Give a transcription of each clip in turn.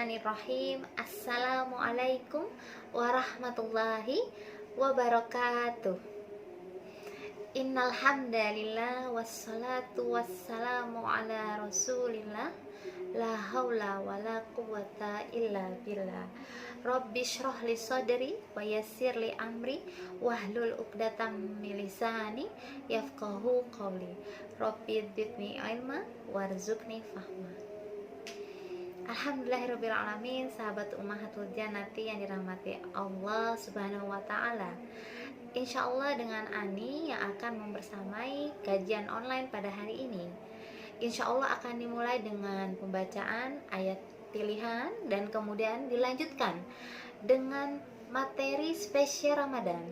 Bismillahirrahmanirrahim. Assalamualaikum warahmatullahi wabarakatuh. Innal hamdalillah wassalatu wassalamu ala rasulillah. La haula wala quwata illa billah. Rabbi shrah li sadri wa yassir li amri wahlul 'uqdatam min lisani yafqahu qawli. Rabbi zidni ilma warzuqni fahma. Alhamdulillahirrabbilalamin. Sahabat Ummahatul Jannati yang dirahmati Allah subhanahu wa ta'ala, insya Allah dengan Ani yang akan membersamai kajian online pada hari ini, insya Allah akan dimulai dengan pembacaan ayat pilihan dan kemudian dilanjutkan dengan materi spesial Ramadan,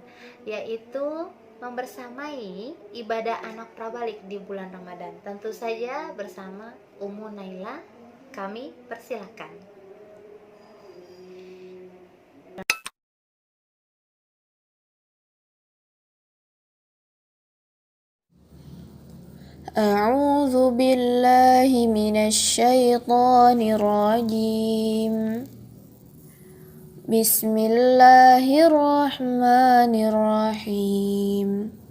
yaitu membersamai ibadah anak prabalik di bulan Ramadan. Tentu saja bersama Ummu Naila. Kami persilakan. A'udzu billahi minasy syaithanir rajim. Bismillahirrahmanirrahim.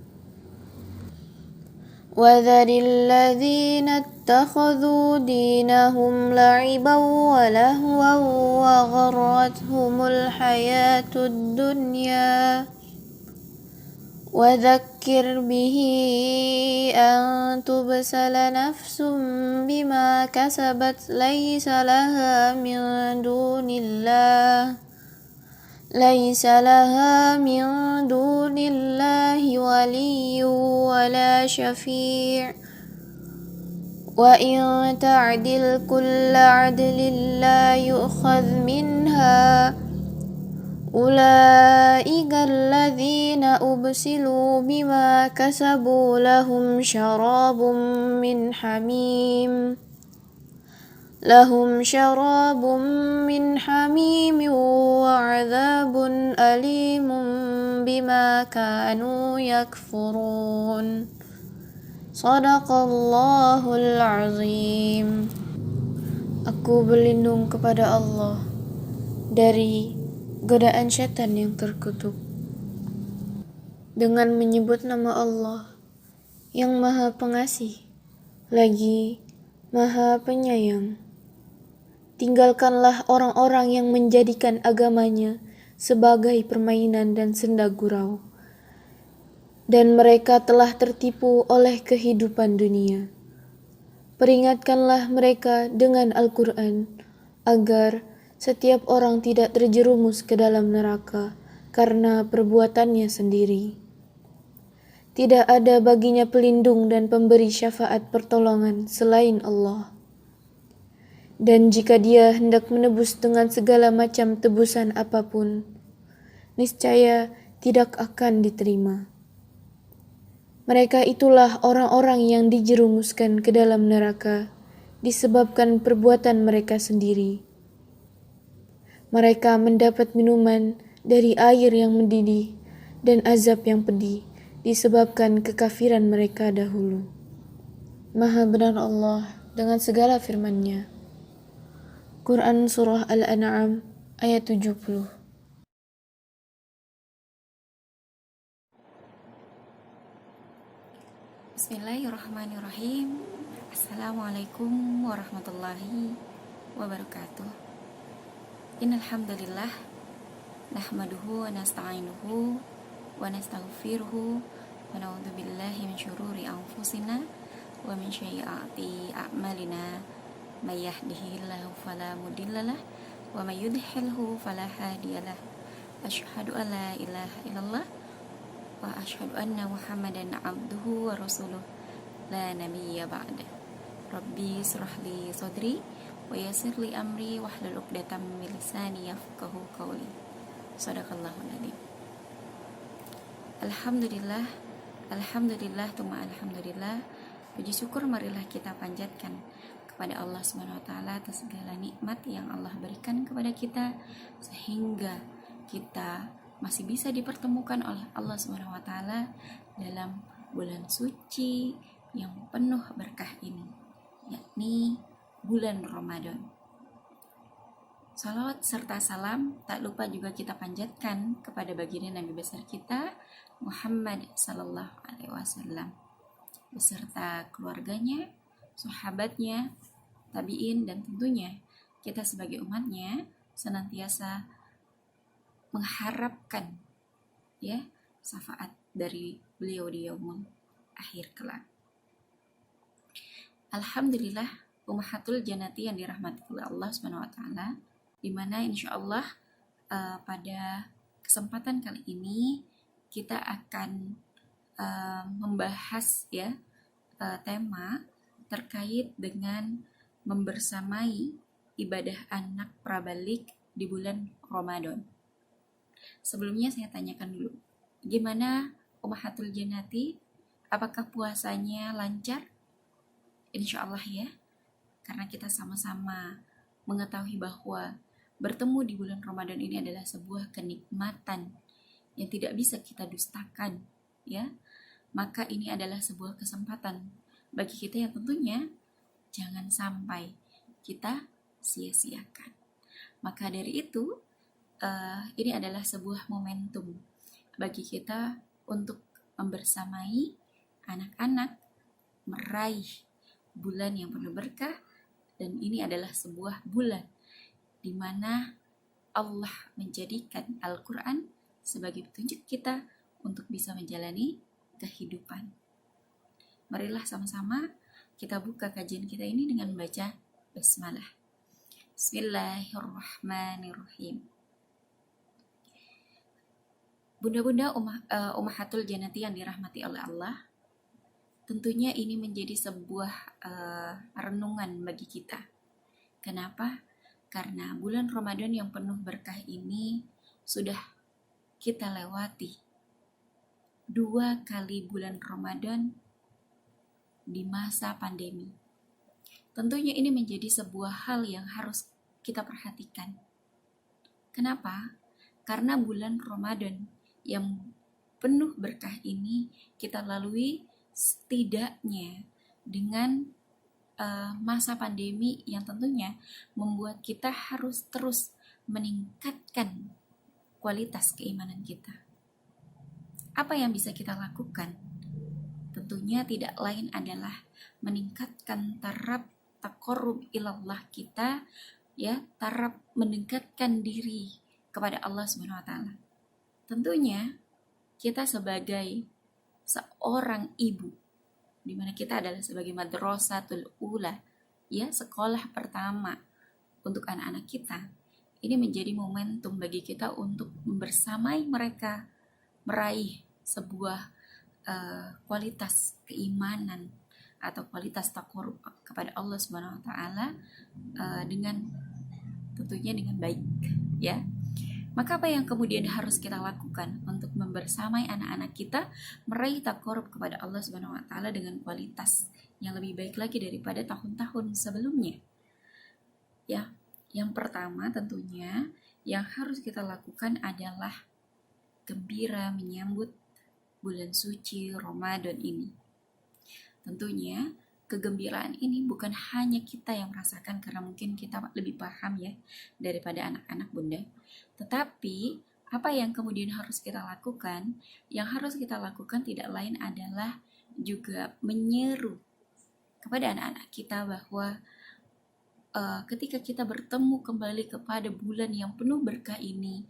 وذر الذين اتخذوا دينهم لعبا ولهوا وغرتهم الحياة الدنيا وذكر به أن تبسل نفس بما كسبت ليس لها من دون الله ولي ولا شفيع وإن تعدل كل عدل لا يؤخذ منها أولئك الذين أبسلوا بما كسبوا لهم شراب من حميم وعذاب أليم بما كانوا يكفرون. Shadaqallahul azim. Aku berlindung kepada Allah dari godaan setan yang terkutuk dengan menyebut nama Allah yang Maha Pengasih lagi Maha Penyayang. Tinggalkanlah orang-orang yang menjadikan agamanya sebagai permainan dan senda gurau, dan mereka telah tertipu oleh kehidupan dunia. Peringatkanlah mereka dengan Al-Quran agar setiap orang tidak terjerumus ke dalam neraka karena perbuatannya sendiri. Tidak ada baginya pelindung dan pemberi syafaat pertolongan selain Allah. Dan jika dia hendak menebus dengan segala macam tebusan apapun, niscaya tidak akan diterima. Mereka itulah orang-orang yang dijerumuskan ke dalam neraka disebabkan perbuatan mereka sendiri. Mereka mendapat minuman dari air yang mendidih dan azab yang pedih disebabkan kekafiran mereka dahulu. Maha benar Allah dengan segala firman-Nya. Quran Surah Al-An'am ayat 70. Bismillahirrahmanirrahim. Assalamualaikum warahmatullahi wabarakatuh. Innal hamdalillah nahmaduhu wa nasta'inuhu wa nastaghfiruhu wa na'udzu billahi min syururi anfusina wa min sayyiati a'malina. May yahdihillahu fala mudhillalah wa may yudhlilhu fala hadiyalah. Asyhadu an la ilaha illallah wa asyhadu anna Muhammadan abduhu wa rasuluh la nabiyya ba'da. Rabbi shrah li sadri wa yassir li amri wahlul 'uqdatam min lisani yafqahu qawli. Shadaqallahul adzim. Alhamdulillah, tuma alhamdulillah. Puji syukur marilah kita panjatkan kepada Allah Subhanahu wa taala atas segala nikmat yang Allah berikan kepada kita sehingga kita masih bisa dipertemukan oleh Allah Subhanahu wa taala dalam bulan suci yang penuh berkah ini, yakni bulan Ramadan. Salawat serta salam tak lupa juga kita panjatkan kepada baginda Nabi besar kita Muhammad Sallallahu Alaihi Wasallam beserta keluarganya, sahabatnya, tabiin, dan tentunya kita sebagai umatnya senantiasa mengharapkan ya syafaat dari beliau di yaumul akhir kelak. Alhamdulillah, ummahatul jannati yang dirahmati oleh Allah Subhanahu wa taala, di mana insya Allah pada kesempatan kali ini kita akan membahas ya tema terkait dengan membersamai ibadah anak prabalik di bulan Ramadan. Sebelumnya saya tanyakan dulu, gimana ummahatul jannati? Apakah puasanya lancar? Insya Allah ya, karena kita sama-sama mengetahui bahwa bertemu di bulan Ramadan ini adalah sebuah kenikmatan yang tidak bisa kita dustakan ya. Maka ini adalah sebuah kesempatan bagi kita yang tentunya jangan sampai kita sia-siakan. Maka dari itu ini adalah sebuah momentum bagi kita untuk membersamai anak-anak meraih bulan yang penuh berkah, dan ini adalah sebuah bulan di mana Allah menjadikan Al-Quran sebagai petunjuk kita untuk bisa menjalani kehidupan. Marilah sama-sama kita buka kajian kita ini dengan membaca basmalah. Bismillahirrahmanirrahim. Bunda-bunda ummahatul jannati yang dirahmati oleh Allah, tentunya ini menjadi sebuah renungan bagi kita. Kenapa? Karena bulan Ramadan yang penuh berkah ini sudah kita lewati 2 kali bulan Ramadan di masa pandemi. Tentunya ini menjadi sebuah hal yang harus kita perhatikan. Kenapa? Karena bulan Ramadan yang penuh berkah ini kita lalui setidaknya dengan masa pandemi yang tentunya membuat kita harus terus meningkatkan kualitas keimanan kita. Apa yang bisa kita lakukan? Tentunya tidak lain adalah meningkatkan taraf taqarrub ilallah kita, ya, taraf mendekatkan diri kepada Allah Subhanahu wa taala. Tentunya kita sebagai seorang ibu, di mana kita adalah sebagai madrasatul ula, ya, sekolah pertama untuk anak-anak kita. Ini menjadi momentum bagi kita untuk membersamai mereka meraih sebuah kualitas keimanan atau kualitas taqarrub kepada Allah Subhanahu wa taala dengan tentunya dengan baik, ya. Maka apa yang kemudian harus kita lakukan untuk membersamai anak-anak kita meraih taqarrub kepada Allah Subhanahu wa taala dengan kualitas yang lebih baik lagi daripada tahun-tahun sebelumnya? Ya, yang pertama tentunya yang harus kita lakukan adalah gembira menyambut bulan suci Ramadan ini. Tentunya kegembiraan ini bukan hanya kita yang merasakan karena mungkin kita lebih paham ya daripada anak-anak bunda. Tetapi apa yang kemudian harus kita lakukan? Yang harus kita lakukan tidak lain adalah juga menyeru kepada anak-anak kita bahwa ketika kita bertemu kembali kepada bulan yang penuh berkah ini,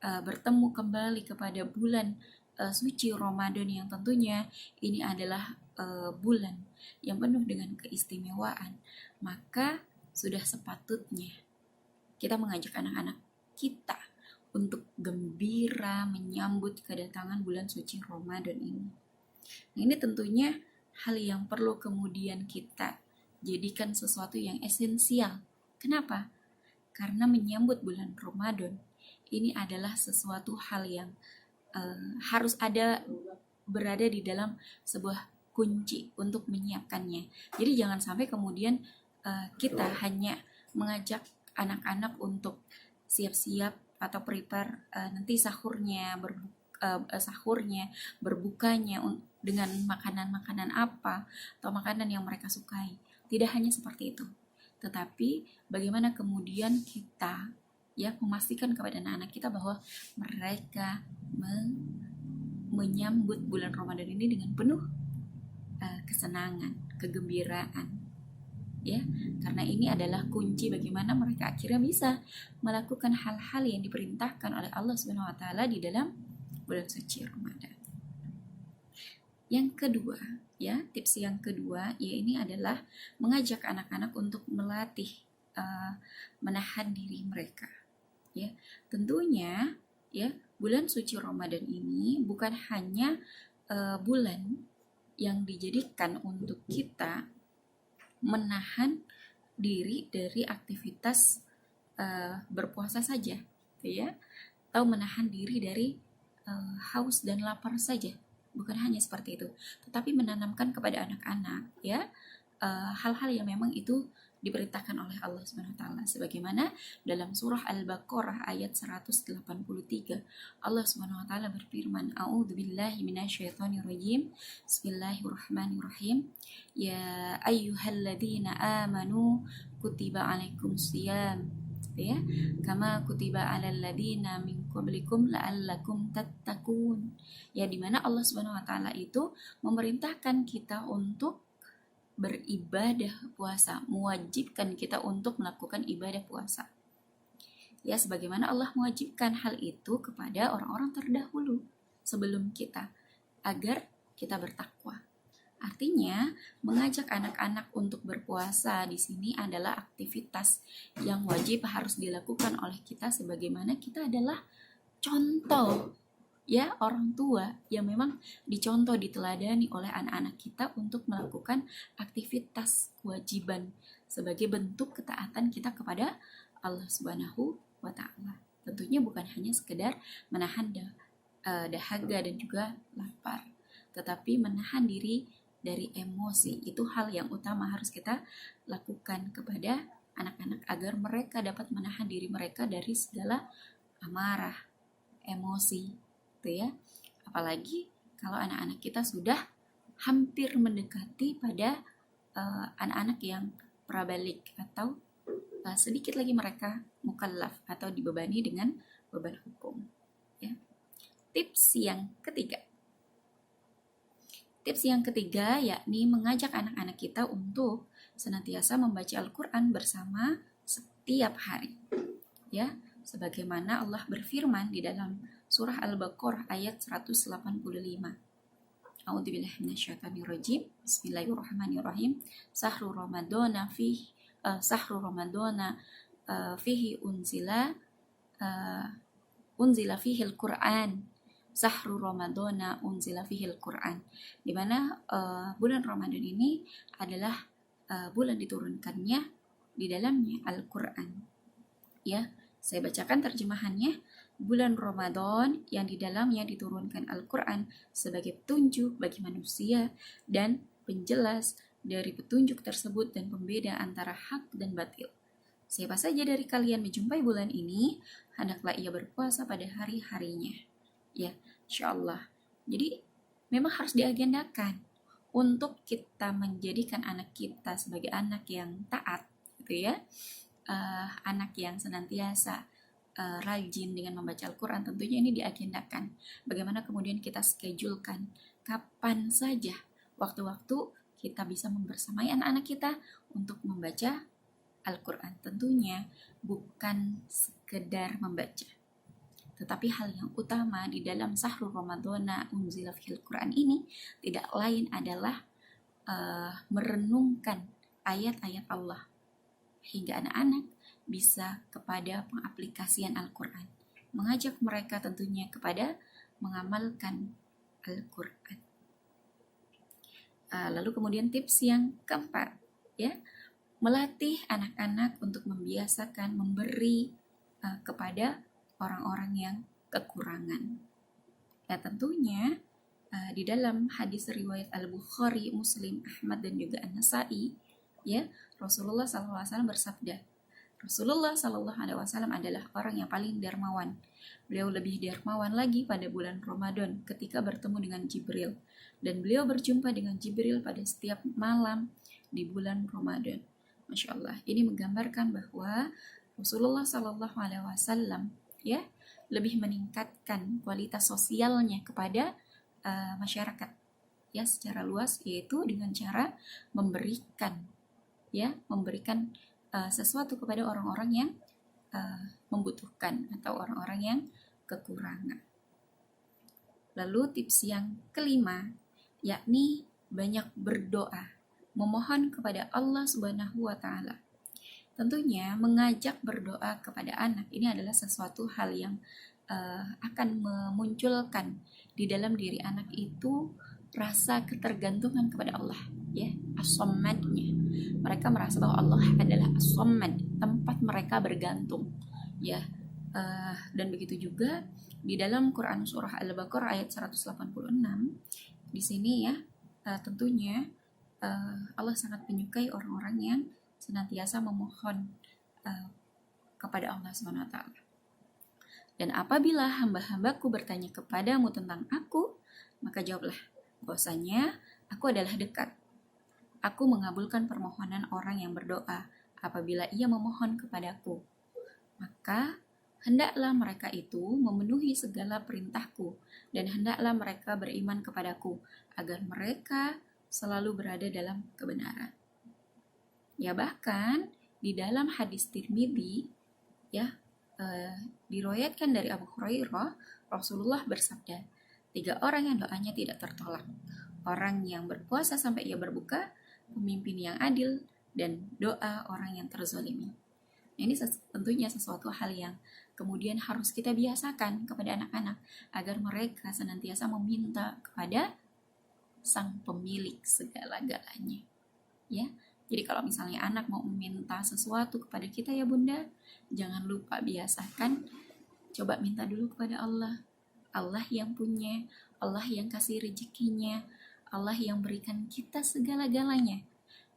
bertemu kembali kepada bulan suci Ramadan yang tentunya ini adalah bulan yang penuh dengan keistimewaan, maka sudah sepatutnya kita mengajak anak-anak kita untuk gembira menyambut kedatangan bulan suci Ramadan ini. Nah, ini tentunya hal yang perlu kemudian kita jadikan sesuatu yang esensial. Kenapa? Karena menyambut bulan Ramadan ini adalah sesuatu hal yang harus berada di dalam sebuah kunci untuk menyiapkannya. Jadi jangan sampai kemudian kita hanya mengajak anak-anak untuk siap-siap atau prepare nanti sahurnya, berbukanya dengan makanan-makanan apa atau makanan yang mereka sukai. Tidak hanya seperti itu, tetapi bagaimana kemudian kita ya, memastikan kepada anak-anak kita bahwa mereka menyambut bulan Ramadan ini dengan penuh kesenangan, kegembiraan, ya, karena ini adalah kunci bagaimana mereka akhirnya bisa melakukan hal-hal yang diperintahkan oleh Allah Subhanahu wa taala di dalam bulan suci Ramadan. Yang kedua, ya, tips yang kedua, ya, ini adalah mengajak anak-anak untuk melatih menahan diri mereka, ya. Tentunya, ya, bulan suci Ramadan ini bukan hanya bulan yang dijadikan untuk kita menahan diri dari aktivitas berpuasa saja, ya, atau menahan diri dari haus dan lapar saja. Bukan hanya seperti itu, tetapi menanamkan kepada anak-anak, ya, hal-hal yang memang itu diperintahkan oleh Allah Subhanahu wa taala, sebagaimana dalam surah Al-Baqarah ayat 183 Allah Subhanahu wa taala berfirman, A'udzubillahi minasyaitonirrajim, Bismillahirrahmanirrahim, ya ayyuhalladzina amanu kutiba alaikumusiyam, ya, kama kutiba alal ladzina min qablikum la'allakum tattaqun, ya, dimana Allah Subhanahu wa taala itu memerintahkan kita untuk beribadah puasa, mewajibkan kita untuk melakukan ibadah puasa, ya, sebagaimana Allah mewajibkan hal itu kepada orang-orang terdahulu sebelum kita agar kita bertakwa. Artinya, mengajak anak-anak untuk berpuasa di sini adalah aktivitas yang wajib harus dilakukan oleh kita, sebagaimana kita adalah contoh, ya, orang tua yang memang dicontoh, diteladani oleh anak-anak kita untuk melakukan aktivitas kewajiban sebagai bentuk ketaatan kita kepada Allah Subhanahu wa taala. Tentunya bukan hanya sekedar menahan dahaga dan juga lapar, tetapi menahan diri dari emosi. Itu hal yang utama harus kita lakukan kepada anak-anak agar mereka dapat menahan diri mereka dari segala amarah, emosi, ya. Apalagi kalau anak-anak kita sudah hampir mendekati pada anak-anak yang prabalik atau sedikit lagi mereka mukallaf atau dibebani dengan beban hukum, ya. Tips yang ketiga yakni mengajak anak-anak kita untuk senantiasa membaca Al-Quran bersama setiap hari, ya, sebagaimana Allah berfirman di dalam surah Al-Baqarah ayat 185. A'udzubillahi minasyaitonirrajim. Bismillahirrahmanirrahim. Sahru Ramadana fihi unzila fihi Al-Qur'an. Sahru Ramadana unzila fihi Al-Qur'an. Di mana bulan Ramadan ini adalah bulan diturunkannya di dalamnya Al-Qur'an. Ya, saya bacakan terjemahannya. Bulan Ramadan yang di dalamnya diturunkan Al-Quran sebagai petunjuk bagi manusia dan penjelas dari petunjuk tersebut dan pembeda antara hak dan batil. Siapa saja dari kalian menjumpai bulan ini, hendaklah ia berpuasa pada hari-harinya. Ya, insyaallah. Jadi memang harus diagendakan untuk kita menjadikan anak kita sebagai anak yang taat, gitu ya. Anak yang senantiasa rajin dengan membaca Al-Quran. Tentunya ini diagendakan. Bagaimana kemudian kita schedulekan kapan saja waktu-waktu kita bisa membersamai anak-anak kita untuk membaca Al-Quran. Tentunya bukan sekedar membaca, tetapi hal yang utama di dalam Sahrul Ramadana unzila fihil Quran ini tidak lain adalah merenungkan ayat-ayat Allah hingga anak-anak bisa kepada pengaplikasian Al-Quran, mengajak mereka tentunya kepada mengamalkan Al-Quran. Lalu kemudian tips yang keempat, ya, melatih anak-anak untuk membiasakan memberi kepada orang-orang yang kekurangan. Ya, tentunya di dalam hadis riwayat Al-Bukhari, Muslim, Ahmad dan juga An-Nasai, ya, Rasulullah SAW bersabda, Rasulullah SAW adalah orang yang paling dermawan. Beliau lebih dermawan lagi pada bulan Ramadan ketika bertemu dengan Jibril, dan beliau berjumpa dengan Jibril pada setiap malam di bulan Ramadan. Masya Allah, ini menggambarkan bahwa Rasulullah Shallallahu Alaihi Wasallam ya lebih meningkatkan kualitas sosialnya kepada masyarakat ya secara luas, yaitu dengan cara memberikan sesuatu kepada orang-orang yang membutuhkan atau orang-orang yang kekurangan. Lalu tips yang kelima, yakni banyak berdoa, memohon kepada Allah Subhanahu wa Ta'ala. Tentunya mengajak berdoa kepada anak ini adalah sesuatu hal yang akan memunculkan di dalam diri anak itu rasa ketergantungan kepada Allah, ya, as-sammadnya. Mereka merasa bahwa Allah adalah as-sammad, tempat mereka bergantung, ya. Dan begitu juga di dalam Quran surah Al-Baqarah ayat 186 di sini ya, tentunya Allah sangat menyukai orang-orang yang senantiasa memohon kepada Allah SWT. Dan apabila hamba-hambaku bertanya kepadamu tentang aku, maka jawablah bahwasanya aku adalah dekat. Aku mengabulkan permohonan orang yang berdoa apabila ia memohon kepadaku. Maka hendaklah mereka itu memenuhi segala perintahku, dan hendaklah mereka beriman kepadaku, agar mereka selalu berada dalam kebenaran. Ya, bahkan di dalam hadis Tirmidzi ya, diriwayatkan dari Abu Hurairah, Rasulullah bersabda, 3 orang yang doanya tidak tertolak: orang yang berpuasa sampai ia berbuka, pemimpin yang adil, dan doa orang yang terzalimi. Ini tentunya sesuatu hal yang kemudian harus kita biasakan kepada anak-anak agar mereka senantiasa meminta kepada sang pemilik segala-galanya. Ya, jadi kalau misalnya anak mau meminta sesuatu kepada kita ya Bunda, jangan lupa biasakan, coba minta dulu kepada Allah. Allah yang punya, Allah yang kasih rezekinya, Allah yang berikan kita segala-galanya,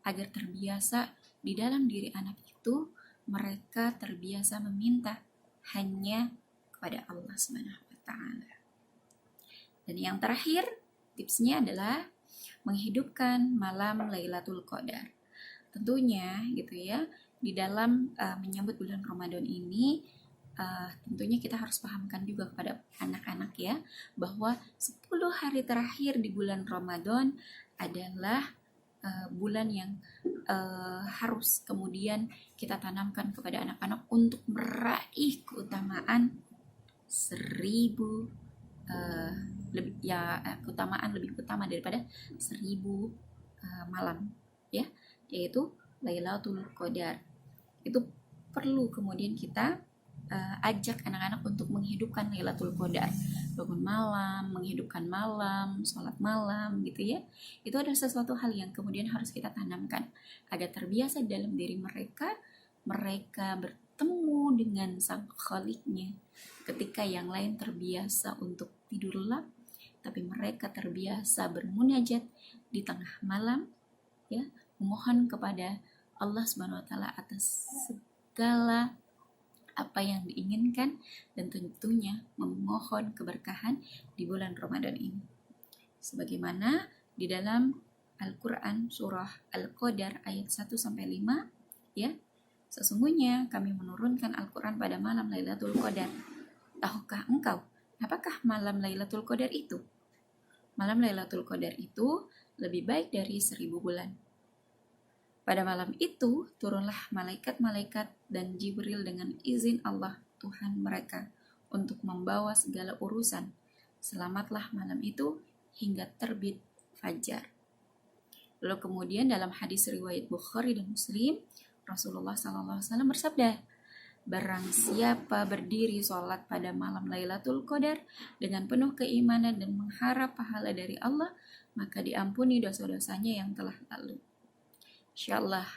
agar terbiasa di dalam diri anak itu mereka terbiasa meminta hanya kepada Allah Subhanahu wa Ta'ala. Dan yang terakhir, tipsnya adalah menghidupkan malam Lailatul Qadar. Tentunya gitu ya, di dalam menyambut bulan Ramadan ini tentunya kita harus pahamkan juga kepada anak-anak ya, bahwa 10 hari terakhir di bulan Ramadan adalah bulan yang harus kemudian kita tanamkan kepada anak-anak untuk meraih keutamaan 1000 keutamaan lebih utama daripada 1000 malam ya, yaitu Lailatul Qadar. Itu perlu kemudian kita ajak anak-anak untuk menghidupkan Lailatul Qadar, bangun malam, menghidupkan malam, sholat malam gitu ya. Itu adalah sesuatu hal yang kemudian harus kita tanamkan agar terbiasa dalam diri mereka bertemu dengan sang Khaliknya. Ketika yang lain terbiasa untuk tidur lelap, tapi mereka terbiasa bermunajat di tengah malam ya, memohon kepada Allah Subhanahu wa Ta'ala atas segala apa yang diinginkan, dan tentunya memohon keberkahan di bulan Ramadan ini. Sebagaimana di dalam Al-Quran surah Al-Qadar ayat 1-5 ya, sesungguhnya kami menurunkan Al-Quran pada malam Lailatul Qadar. Tahukah engkau apakah malam Lailatul Qadar itu? Malam Lailatul Qadar itu lebih baik dari 1000 bulan. Pada malam itu turunlah malaikat-malaikat dan Jibril dengan izin Allah Tuhan mereka untuk membawa segala urusan. Selamatlah malam itu hingga terbit fajar. Lalu kemudian dalam hadis riwayat Bukhari dan Muslim, Rasulullah SAW bersabda, barang siapa berdiri sholat pada malam Lailatul Qadar dengan penuh keimanan dan mengharap pahala dari Allah, maka diampuni dosa-dosanya yang telah lalu. Insyaallah,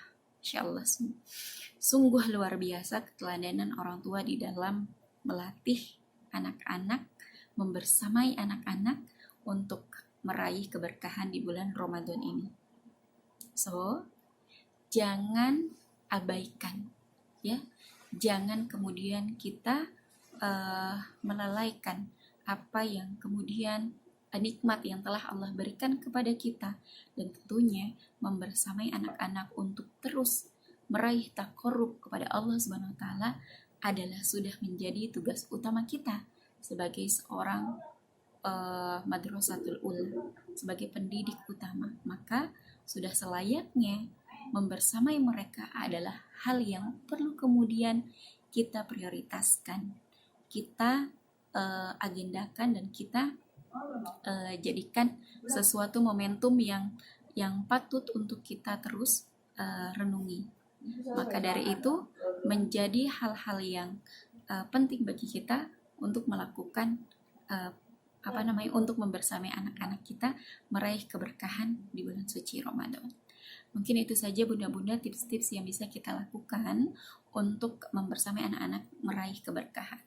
sungguh luar biasa keteladanan orang tua di dalam melatih anak-anak, membersamai anak-anak untuk meraih keberkahan di bulan Ramadan ini. So, jangan abaikan, ya, jangan kemudian kita melalaikan apa yang kemudian nikmat yang telah Allah berikan kepada kita, dan tentunya membersamai anak-anak untuk terus meraih taqarrub kepada Allah Subhanahu wa taala adalah sudah menjadi tugas utama kita sebagai seorang madrasatul ula, sebagai pendidik utama. Maka sudah selayaknya membersamai mereka adalah hal yang perlu kemudian kita prioritaskan, kita agendakan, dan kita jadikan sesuatu momentum yang patut untuk kita terus renungi. Maka dari itu menjadi hal-hal yang penting bagi kita untuk melakukan untuk membersamai anak-anak kita meraih keberkahan di bulan suci Ramadan. Mungkin itu saja bunda-bunda tips-tips yang bisa kita lakukan untuk membersamai anak-anak meraih keberkahan.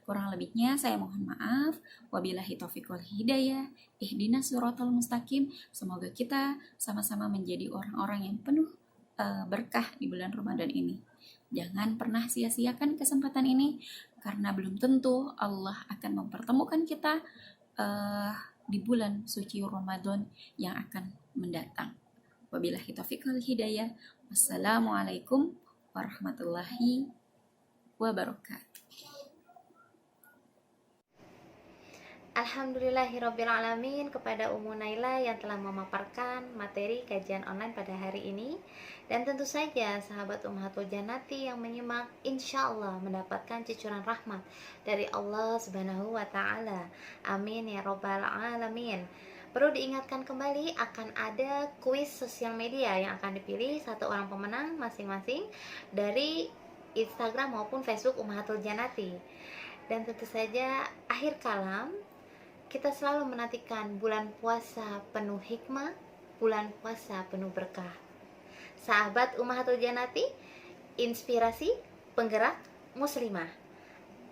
Kurang lebihnya saya mohon maaf. Wabillahi taufiq wal hidayah. Ihdinas siratal mustaqim. Semoga kita sama-sama menjadi orang-orang yang penuh berkah di bulan Ramadan ini. Jangan pernah sia-siakan kesempatan ini, karena belum tentu Allah akan mempertemukan kita di bulan suci Ramadan yang akan mendatang. Wabillahi taufiq wal hidayah. Wassalamualaikum warahmatullahi wabarakatuh. Alhamdulillahirrabbilalamin kepada Ummu Naila yang telah memaparkan materi kajian online pada hari ini. Dan tentu saja sahabat Ummahatul Jannati yang menyimak insya Allah mendapatkan cucuran rahmat dari Allah Subhanahu wa ta'ala. Amin ya robbal alamin. Perlu diingatkan kembali akan ada kuis sosial media yang akan dipilih satu orang pemenang masing-masing dari Instagram maupun Facebook Ummahatul Jannati. Dan tentu saja akhir kalam, kita selalu menantikan bulan puasa penuh hikmah, bulan puasa penuh berkah. Sahabat Ummahatul Jannati, inspirasi penggerak muslimah.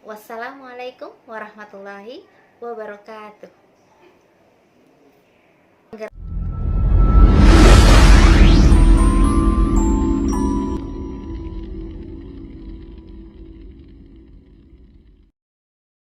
Wassalamualaikum warahmatullahi wabarakatuh.